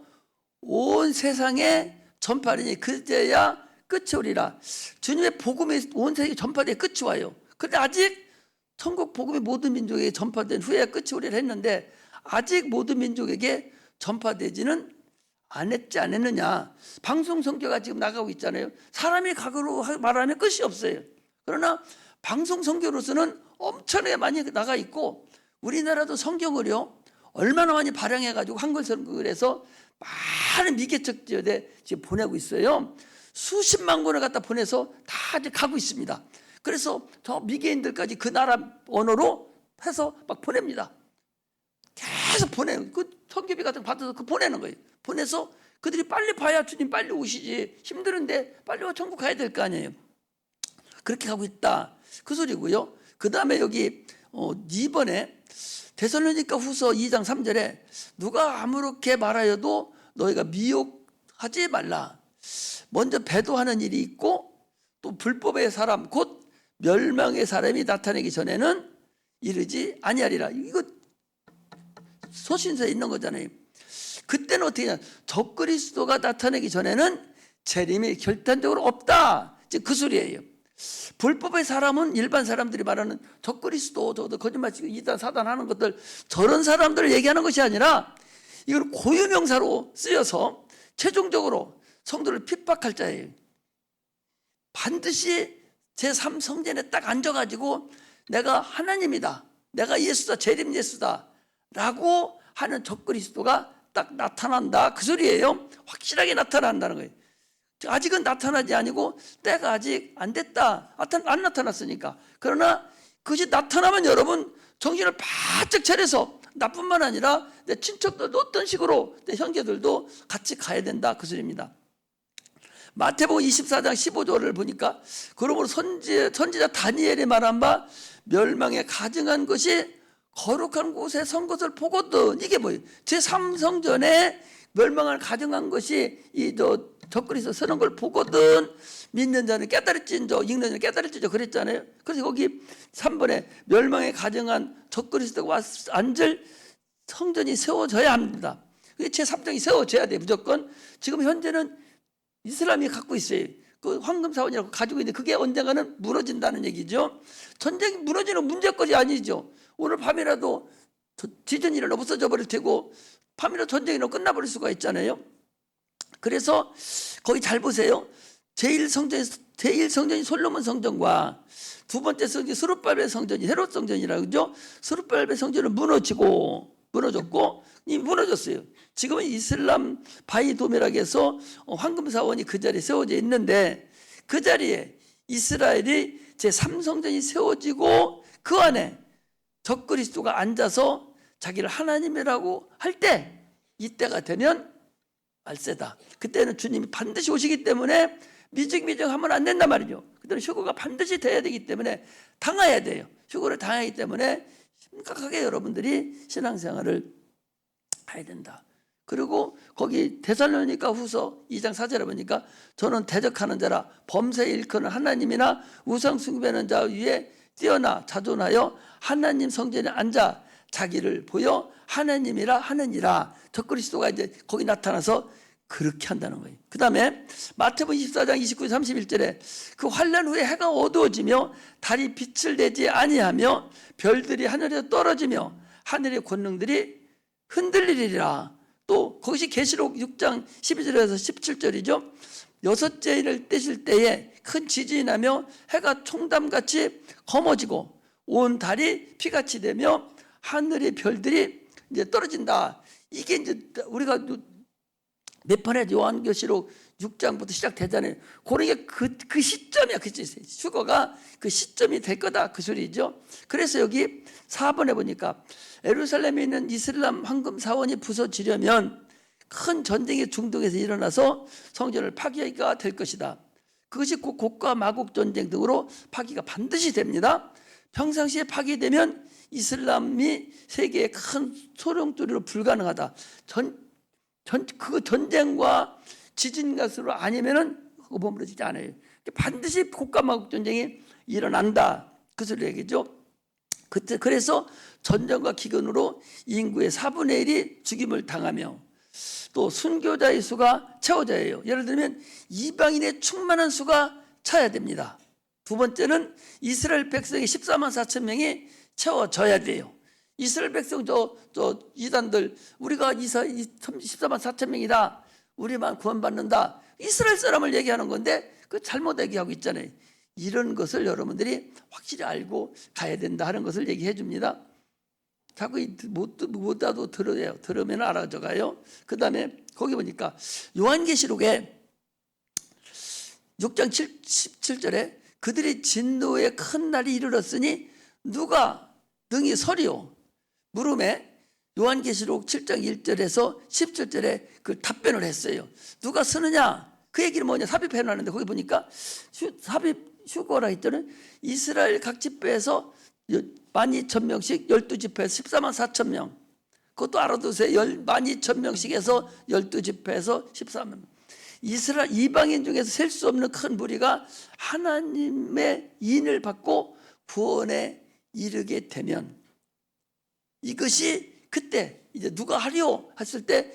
온 세상에 전파하리니 그때야 끝이 오리라. 주님의 복음이 온 세상에 전파되어 끝이 와요. 그런데 아직 천국 복음이 모든 민족에게 전파된 후에 끝이 오리라 했는데 아직 모든 민족에게 전파되지는 안 했느냐. 방송 선교가 지금 나가고 있잖아요. 사람이 각으로 말하면 끝이 없어요. 그러나 방송 선교로서는 엄청나게 많이 나가 있고, 우리나라도 성경을요 얼마나 많이 발행해가지고 한글 선교를 해서 많은 미개척 지역에 지금 보내고 있어요. 수십만 권을 갖다 보내서 다 이제 가고 있습니다. 그래서 저 미개인들까지 그 나라 언어로 해서 막 보냅니다. 계속 보내는, 그 선교비 같은 거 받아서 그 보내는 거예요. 보내서 그들이 빨리 봐야 주님 빨리 오시지. 힘드는데 빨리 와 천국 가야 될 거 아니에요. 그렇게 하고 있다. 그 소리고요. 그 다음에 여기 2번에 데살로니가 후서 2장 3절에 누가 아무렇게 말하여도 너희가 미혹하지 말라. 먼저 배도하는 일이 있고 또 불법의 사람 곧 멸망의 사람이 나타나기 전에는 이르지 아니하리라. 이거 소신서에 있는 거잖아요. 그때는 어떻게 하냐. 적그리스도가 나타나기 전에는 재림이 결단적으로 없다. 이제 그 소리예요. 불법의 사람은 일반 사람들이 말하는 적그리스도, 저도 거짓말치고 이단 사단 하는 것들, 저런 사람들을 얘기하는 것이 아니라 이건 고유명사로 쓰여서 최종적으로 성도를 핍박할 자예요. 반드시 제3성전에 딱 앉아가지고 내가 하나님이다, 내가 예수다, 재림 예수다 라고 하는 적그리스도가 딱 나타난다. 그 소리예요. 확실하게 나타난다는 거예요. 아직은 나타나지 아니고 때가 아직 안 됐다. 안 나타났으니까. 그러나 그것이 나타나면 여러분 정신을 바짝 차려서 나뿐만 아니라 내 친척들도 어떤 식으로 내 형제들도 같이 가야 된다. 그 소리입니다. 마태복음 24장 15절을 보니까 그러므로 선지자 다니엘이 말한 바 멸망에 가증한 것이 거룩한 곳에 선 것을 보거든. 이게 뭐예요? 제3성전에 멸망을 가증한 것이 적그리스도 서는 걸 보거든. 믿는 자는 깨달을진저, 읽는 자는 깨달을진저 그랬잖아요. 그래서 거기 3번에 멸망에 가증한 적그리스도가 앉을 성전이 세워져야 합니다. 제3성이 세워져야 돼요. 무조건. 지금 현재는 이슬람이 갖고 있어요. 그 황금사원이라고 가지고 있는데 그게 언젠가는 무너진다는 얘기죠. 전쟁이 무너지는 문제거리 아니죠. 오늘 밤이라도 지진이 일어나 없어져 버릴 테고 밤이라도 전쟁이 일어나 끝나버릴 수가 있잖아요. 그래서 거기 잘 보세요. 제1성전이 솔로몬 성전과 두 번째 성전이 스룹발벨 성전이 헤롯 성전이라고 그러죠. 스룹발벨 성전은 무너졌고 이미 무너졌어요. 지금은 이슬람 바이도메락에 해서 황금사원이 그 자리에 세워져 있는데 그 자리에 이스라엘이 제3성전이 세워지고 그 안에 적그리스도가 앉아서 자기를 하나님이라고 할 때, 이때가 되면 말세다. 그때는 주님이 반드시 오시기 때문에 미증하면 안 된단 말이죠. 그때는 휴거가 반드시 돼야 되기 때문에 당해야 돼요. 휴거를 당하기 때문에 심각하게 여러분들이 신앙생활을 해야 된다. 그리고 거기 데살로니가 후서 2장 4절에 보니까 저는 대적하는 자라 범죄 일컫는 하나님이나 우상 숭배하는 자 위에 뛰어나 자존하여 하나님 성전에 앉아 자기를 보여 하나님이라 하느니라. 적그리스도가 이제 거기 나타나서 그렇게 한다는 거예요. 그 다음에 마태복음 24장 29, 31절에 그 환난 후에 해가 어두워지며 달이 빛을 내지 아니하며 별들이 하늘에서 떨어지며 하늘의 권능들이 흔들리리라. 또 거기서 계시록 6장 12절에서 17절이죠. 여섯째 일을 떼실 때에 큰 지진이 나며 해가 총담같이 검어지고 온 달이 피같이 되며 하늘의 별들이 이제 떨어진다. 이게 이제 우리가 몇 번에 요한계시록 6장부터 시작되잖아요. 그런 게 그 시점이야. 휴거가 그 시점이 될 거다. 그 소리죠. 그래서 여기 4번에 보니까 예루살렘에 있는 이슬람 황금 사원이 부서지려면 큰 전쟁의 중동에서 일어나서 성전을 파괴가 될 것이다. 그것이 곧 곡과 마곡 전쟁 등으로 파괴가 반드시 됩니다. 평상시에 파괴되면 이슬람이 세계의 큰 소용돌이로 불가능하다. 그 전쟁과 지진 가스로 아니면은 그거 머무르지 않아요. 반드시 곡과 마곡 전쟁이 일어난다. 그 소리 얘기죠. 그래서 전쟁과 기근으로 인구의 4분의 1이 죽임을 당하며 또 순교자의 수가 채워져야 해요. 예를 들면 이방인의 충만한 수가 차야 됩니다. 두 번째는 이스라엘 백성이 14만 4천 명이 채워져야 돼요. 이스라엘 백성 이단들 우리가 14만 4천 명이다. 우리만 구원받는다. 이스라엘 사람을 얘기하는 건데 그 잘못 얘기하고 있잖아요. 이런 것을 여러분들이 확실히 알고 가야 된다 하는 것을 얘기해 줍니다. 자꾸 못다도 들어요. 들으면 알아져가요. 그 다음에 거기 보니까 요한계시록에 6장 17절에 그들이 진노의 큰 날이 이르렀으니 누가 능히 서리요. 물음에 요한계시록 7장 1절에서 17절에 그 답변을 했어요. 누가 쓰느냐? 그 얘기는 뭐냐? 삽입해 놨는데 거기 보니까 삽입 휴거라 했더니 이스라엘 각 집회에서 12,000명씩 12집회에서 14만 4천 명. 그것도 알아두세요. 12,000명씩에서 12집회에서 14만 명. 이스라엘 이방인 중에서 셀 수 없는 큰 무리가 하나님의 인을 받고 구원에 이르게 되면, 이것이 그때 이제 누가 하리오 했을 때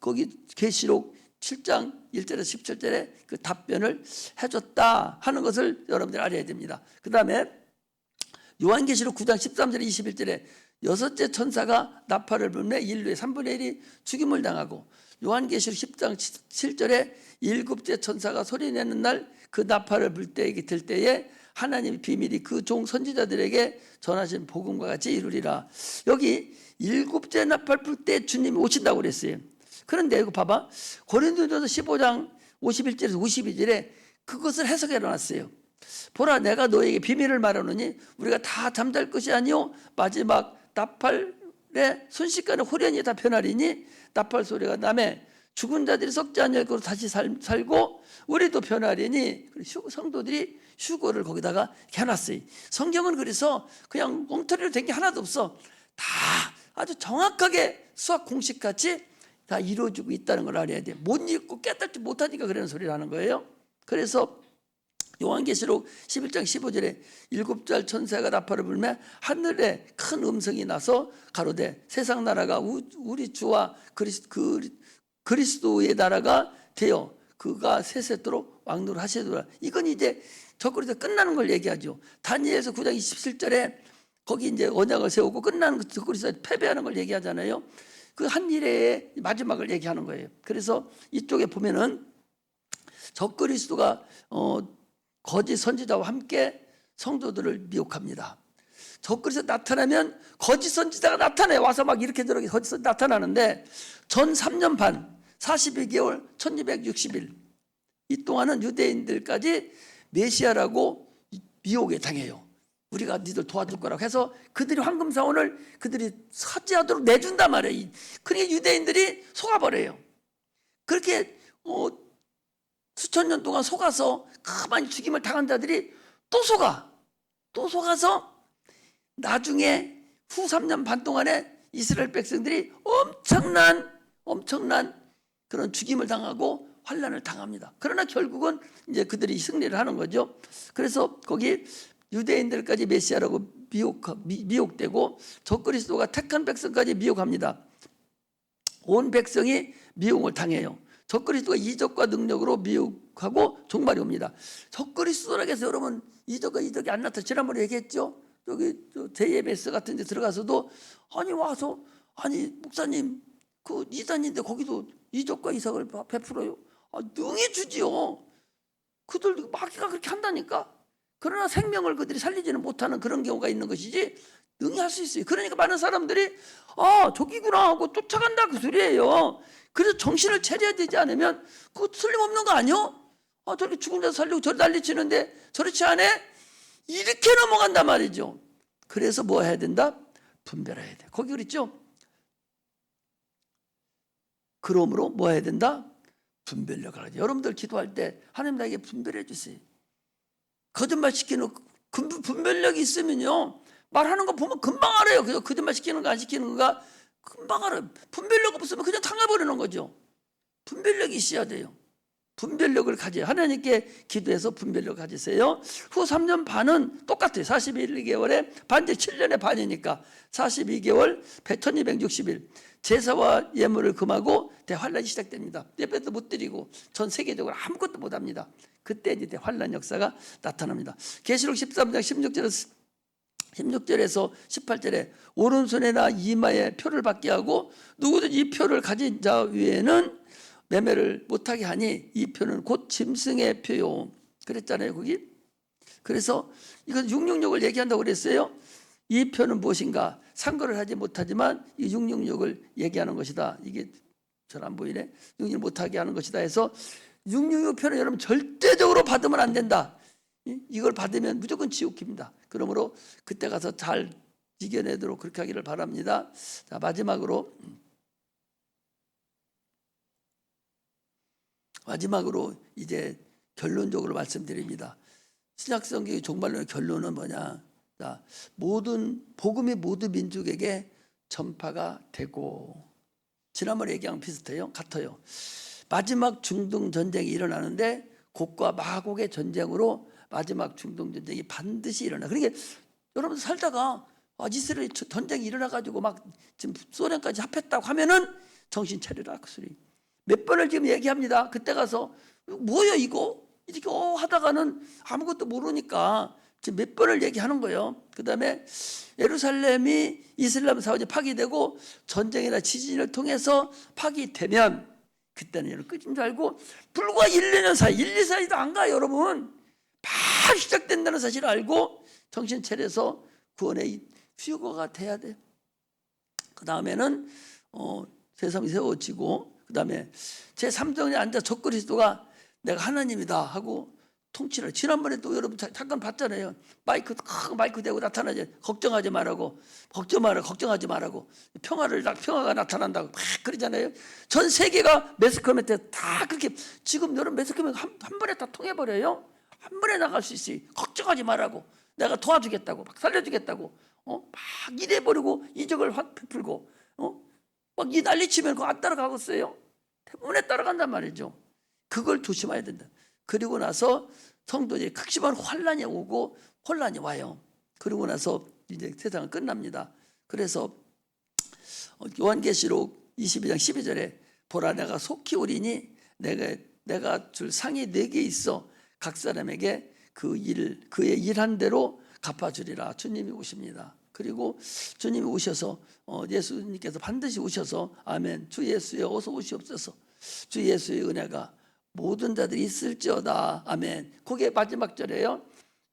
거기 계시록 7장 1절에서 17절에 그 답변을 해줬다 하는 것을 여러분들 알아야 됩니다. 그 다음에 요한계시록 9장 13절에 21절에 여섯째 천사가 나팔을 불매 인류의 3분의 1이 죽임을 당하고, 요한계시록 10장 7절에 일곱째 천사가 소리내는 날 그 나팔을 불 때에 들 때에 하나님의 비밀이 그 종 선지자들에게 전하신 복음과 같이 이루리라. 여기 일곱째 나팔 불 때 주님이 오신다고 그랬어요. 그런데 이거 봐봐, 고린도전서 15장 51절에서 52절에 그것을 해석해 놨어요. 보라, 내가 너에게 비밀을 말하노니 우리가 다 잠잘 것이 아니요 마지막 나팔의 순식간에 호련히 다 변하리니, 나팔 소리가 나매 죽은 자들이 썩지 아니하고 다시 살고 우리도 변하리니, 성도들이 휴거를 거기다가 해놨어요. 성경은 그래서 그냥 엉터리로 된 게 하나도 없어. 다 아주 정확하게 수학 공식같이 다 이루어지고 있다는 걸 알아야 돼. 못 읽고 깨닫지 못하니까 그런 소리를 하는 거예요. 그래서 요한계시록 11장 15절에 일곱째 천사가 나팔을 불며 하늘에 큰 음성이 나서 가로되 세상 나라가 우리 주와 그리스도의 나라가 되어 그가 세세토록 왕노를 하시더라. 이건 이제 저거리서 끝나는 걸 얘기하죠. 다니엘서 9장 27절에 거기 이제 언약을 세우고 끝나는 저거리서 패배하는 걸 얘기하잖아요. 그 한 일의 마지막을 얘기하는 거예요. 그래서 이쪽에 보면은 적그리스도가 거짓 선지자와 함께 성도들을 미혹합니다. 적그리스도 나타나면 거짓 선지자가 나타나요. 와서 막 이렇게 저렇게 거짓 선지자 나타나는데 전 3년 반 42개월 1260일 이 동안은 유대인들까지 메시아라고 미혹에 당해요. 우리가 니들 도와줄 거라고 해서 그들이 황금사원을 그들이 사지하도록 내준단 말이에요. 그러니까 유대인들이 속아버려요. 그렇게 수천 년 동안 속아서 가만히 죽임을 당한 자들이 또 속아서 나중에 후 3년 반 동안에 이스라엘 백성들이 엄청난 그런 죽임을 당하고 환난을 당합니다. 그러나 결국은 이제 그들이 승리를 하는 거죠. 그래서 거기 유대인들까지 메시아라고 미혹되고 적그리스도가 택한 백성까지 미혹합니다. 온 백성이 미혹을 당해요. 적그리스도가 이적과 능력으로 미혹하고 종말이 옵니다. 적그리스도라고 해서 여러분 이적과 이적이 안 나타나. 지난번에 얘기했죠. 여기 JMS 같은 데 들어가서도 와서 목사님 그 이단인데 거기도 이적과 이적을 베풀어요. 능히 주지요. 그들도 마귀가 그렇게 한다니까. 그러나 생명을 그들이 살리지는 못하는 그런 경우가 있는 것이지 능히 할 수 있어요. 그러니까 많은 사람들이 저기구나 하고 쫓아간다 그 소리예요. 그래서 정신을 차려야 되지 않으면 그거 틀림없는 거 아니요? 저렇게 죽은 자 살리고 저리 난리치는데 저렇지 않아? 이렇게 넘어간단 말이죠. 그래서 뭐 해야 된다? 분별해야 돼. 거기 그랬죠? 그러므로 뭐 해야 된다? 분별력을 하죠. 여러분들 기도할 때 하나님 나에게 분별해 주세요. 거짓말 시키는 분별력이 있으면요 말하는 거 보면 금방 알아요. 그래서 거짓말 시키는 거 안 시키는 거가 금방 알아요. 분별력 없으면 그냥 당해버리는 거죠. 분별력이 있어야 돼요. 분별력을 가져요. 하나님께 기도해서 분별력을 가지세요. 후 3년 반은 똑같아요. 41개월에 반대 7년의 반이니까 42개월 1260일 제사와 예물을 금하고 대환란이 시작됩니다. 예배도 못 드리고 전 세계적으로 아무것도 못합니다. 그때 이제 대환란 역사가 나타납니다. 계시록 13장 16절에서 18절에 오른손에나 이마에 표를 받게 하고 누구든 이 표를 가진 자 위에는 매매를 못하게 하니 이 표는 곧 짐승의 표요. 그랬잖아요 거기. 그래서 이건 666을 얘기한다고 그랬어요. 이 표는 무엇인가? 상거를 하지 못하지만 이 666을 얘기하는 것이다. 이게 잘 안 보이네. 666 못하게 하는 것이다 해서 666표는 여러분 절대적으로 받으면 안 된다. 이걸 받으면 무조건 지옥입니다. 그러므로 그때 가서 잘 이겨내도록 그렇게 하기를 바랍니다. 자, 마지막으로 이제 결론적으로 말씀드립니다. 신약성경의 종말론의 결론은 뭐냐? 자, 복음이 모든 민족에게 전파가 되고, 지난번에 얘기한 비슷해요. 같아요. 마지막 중동 전쟁이 일어나는데 곡과 마곡의 전쟁으로 마지막 중동 전쟁이 반드시 일어나. 그러니까 여러분 살다가 이스라엘 전쟁이 일어나가지고 막 지금 소련까지 합했다고 하면은 정신 차리라 그 소리. 몇 번을 지금 얘기합니다. 그때 가서 뭐야 이거 이렇게 하다가는 아무것도 모르니까 지금 몇 번을 얘기하는 거예요. 그 다음에 예루살렘이 이슬람 사원이 파기되고 전쟁이나 지진을 통해서 파기되면 그때는 여러분 끝인 줄 알고, 불과 1, 2년 사이, 1, 2, 4일도 안 가요 여러분. 막 시작된다는 사실을 알고 정신 차려서 구원의 휴거가 돼야 돼. 그 다음에는 세상이 세워지고, 그 다음에 제3정에 앉아 적그리스도가 내가 하나님이다 하고 통치를, 지난번에도 여러분 잠깐 봤잖아요. 마이크 대고 나타나지. 걱정하지 말라고, 걱정하지 말라고, 평화가 나타난다고 막 그러잖아요. 전 세계가 매스컴한테 다 그렇게, 지금 여러분 매스컴이 한 번에 다 통해버려요. 한 번에 나갈 수 있어요. 걱정하지 말라고, 내가 도와주겠다고, 막 살려주겠다고, 막 이래버리고 이적을 확 베풀고, 막 이 난리치면 그거 안 따라가겠어요? 때문에 따라간단 말이죠. 그걸 조심해야 된다. 그리고 나서 성도들이 극심한 환란이 오고 혼란이 와요. 그러고 나서 이제 세상은 끝납니다. 그래서 요한계시록 22장 12절에 보라 내가 속히 오리니 내가 줄 상이 4개 있어 각 사람에게 그의 일한 대로 갚아주리라. 주님이 오십니다. 그리고 주님이 오셔서 예수님께서 반드시 오셔서 아멘 주 예수여 어서 오시옵소서, 주 예수의 은혜가 모든 자들이 있을지어다. 아멘. 그게 마지막 절이에요.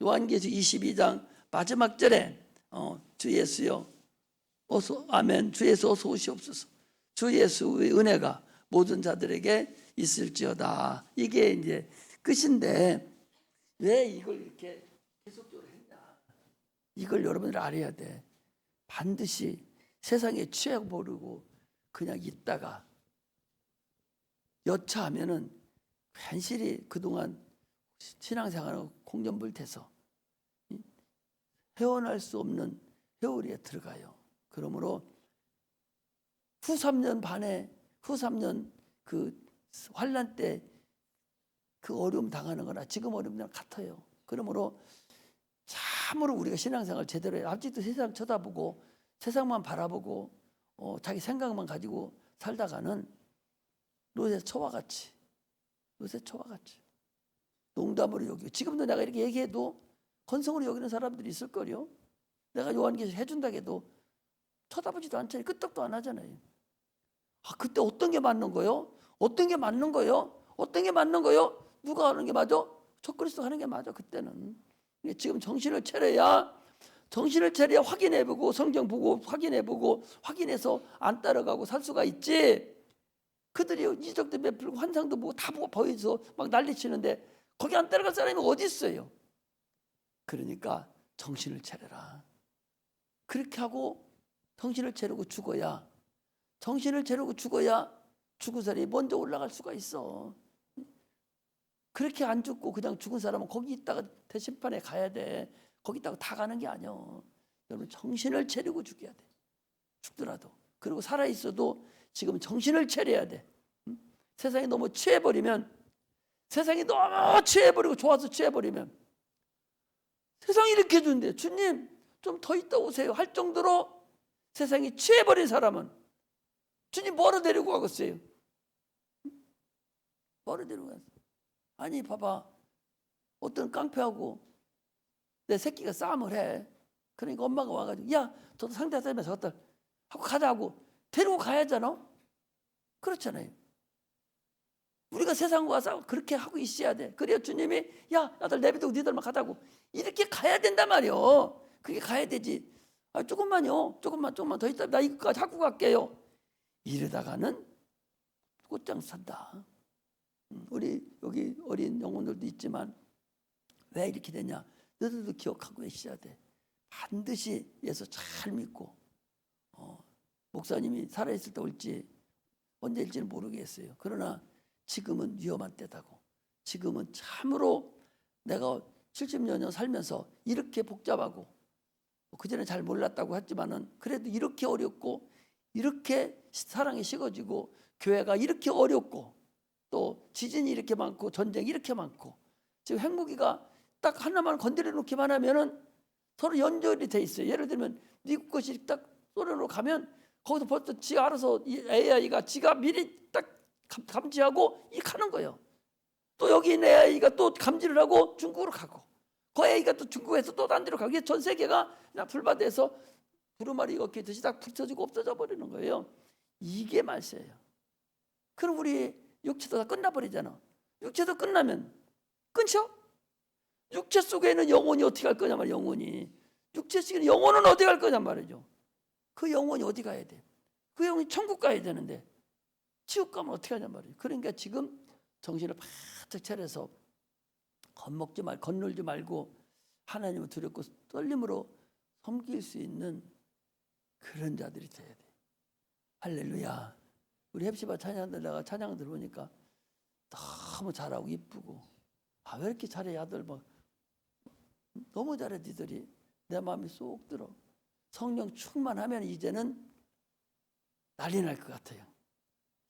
요한계시록 22장 마지막 절에 주 예수여 어서 아멘 주 예수 어서 오시옵소서, 주 예수의 은혜가 모든 자들에게 있을지어다. 이게 이제 끝인데 왜 이걸 이렇게 계속적으로 했냐? 이걸 여러분들 알아야 돼. 반드시 세상에 취해버리고 그냥 있다가 여차하면은 괜시리 그동안 신앙생활은 공전불돼서 헤어날 수 없는 회오리에 들어가요. 그러므로 후 3년 그 환란 때 그 어려움 당하는 거나 지금 어려움이랑 같아요. 그러므로 참으로 우리가 신앙생활 제대로 해요. 아직도 세상 쳐다보고 세상만 바라보고 자기 생각만 가지고 살다가는 롯의 초와 같이 농담으로 여기고, 지금도 내가 이렇게 얘기해도 건성으로 여기는 사람들이 있을 거요. 내가 요한계시록 해준다고 해도 쳐다보지도 않잖아요. 끄떡도 안 하잖아요. 그때 어떤 게 맞는 거요? 누가 하는 게 맞아? 적그리스도가 하는 게 맞아. 그때는 지금 정신을 차려야 확인해보고 성경 보고 확인해보고 확인해서 안 따라가고 살 수가 있지. 그들이 이적도 베풀고 환상도 보고 다 보고 보여서 막 난리치는데 거기 안 따라갈 사람이 어디 있어요? 그러니까 정신을 차려라. 그렇게 하고 정신을 차리고 죽어야 죽은 사람이 먼저 올라갈 수가 있어. 그렇게 안 죽고 그냥 죽은 사람은 거기 있다가 대심판에 가야 돼. 거기 있다가 다 가는 게 아니야. 여러분 정신을 차리고 죽여야 돼. 죽더라도. 그리고 살아있어도 지금 정신을 차려야 돼. 세상이 너무 취해버리고 좋아서 취해버리면, 세상이 이렇게 해주는데 주님 좀 더 있다 오세요 할 정도로 세상이 취해버린 사람은 주님 뭐하러 데리고 가겠어요? 뭐하러 데리고 가겠어요? 아니 봐봐, 어떤 깡패하고 내 새끼가 싸움을 해. 그러니까 엄마가 와가지고 야 저도 상대 싸움에 저것들 하고 가자고 데리고 가야잖아. 그렇잖아요. 우리가 세상과 싸워 그렇게 하고 있어야 돼. 그래야 주님이 야 나들 내비두고 니들만 가자고 이렇게 가야 된단 말이요. 그게 가야 되지. 조금만요. 조금만 더 있다. 나 이거까지 하고 갈게요. 이러다가는 곧장 산다. 우리 여기 어린 영혼들도 있지만 왜 이렇게 되냐? 너희들도 기억하고 있어야 돼. 반드시 예수 잘 믿고 목사님이 살아있을 때 올지 언제일지는 모르겠어요. 그러나 지금은 위험한 때다고. 지금은 참으로 내가 70여 년 살면서 이렇게 복잡하고 그전에 잘 몰랐다고 했지만은 그래도 이렇게 어렵고 이렇게 사랑이 식어지고 교회가 이렇게 어렵고 또 지진이 이렇게 많고 전쟁이 이렇게 많고 지금 핵무기가 딱 하나만 건드려 놓기만 하면은 서로 연결이 돼 있어요. 예를 들면 미국 것이 딱 소련으로 가면 거기서 벌써 지가 알아서 AI가 지가 미리 딱 감지하고 이 가는 거예요. 또 여기 있는 AI가 또 감지를 하고 중국으로 가고 그 AI가 또 중국에서 또 딴 데로 가고 이게 전 세계가 그냥 불바다에서 두루마리 엮이듯이 딱 붙여지고 없어져 버리는 거예요. 이게 말세예요. 그럼 우리 육체도 다 끝나버리잖아. 육체도 끝나면 끊죠? 육체 속에는 영혼이 어떻게 갈 거냐 말이야. 영혼이 육체 속에 영혼은 어디 갈 거냐 말이죠. 그 영혼이 어디 가야 돼? 그 영혼이 천국 가야 되는데 지옥 가면 어떻게 하냐 말이에요. 그러니까 지금 정신을 바짝 차려서 겁먹지 말고 건놀지 말고 하나님을 두렵고 떨림으로 섬길 수 있는 그런 자들이 돼야 돼. 할렐루야. 우리 헵시바 찬양들 내가 찬양 들어보니까 너무 잘하고 이쁘고 왜 이렇게 잘해 아들 막 너무 잘해 니들이. 내 마음이 쏙 들어. 성령 충만하면 이제는 난리 날 것 같아요.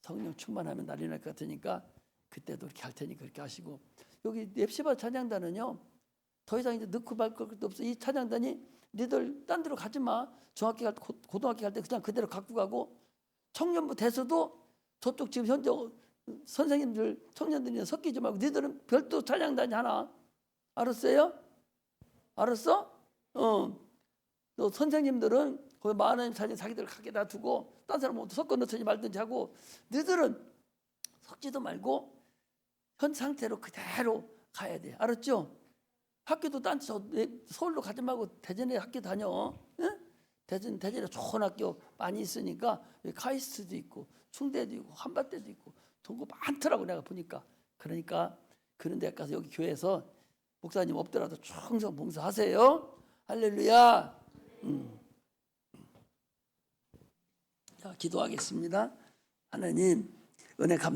성령 충만하면 난리 날 것 같으니까 그때도 그렇게 할 테니까 그렇게 하시고 여기 헵시바 찬양단은요 더 이상 이제 넣고 말 것도 없어. 이 찬양단이 니들 딴 데로 가지 마. 중학교 갈 때 고등학교 갈 때 그냥 그대로 갖고 가고 청년부 돼서도 저쪽 지금 현재 선생님들 청년들이랑 섞이지 말고 니들은 별도 찬양단이 하나. 알았어요? 알았어? 너 선생님들은 거기 많은 자기들 가게 놔두고 딴 사람 섞어 넣든지 말든지 하고 너희들은 섞지도 말고 현 상태로 그대로 가야 돼. 알았죠? 학교도 서울로 가지 말고 대전에 학교 다녀. 응? 대전에 좋은 학교 많이 있으니까 카이스트도 있고 충대도 있고 한밭대도 있고 동고 많더라고 내가 보니까. 그러니까 그런 데 가서 여기 교회에서 목사님 없더라도 충성 봉사하세요. 할렐루야. 자, 기도하겠습니다. 하나님 은혜 감사.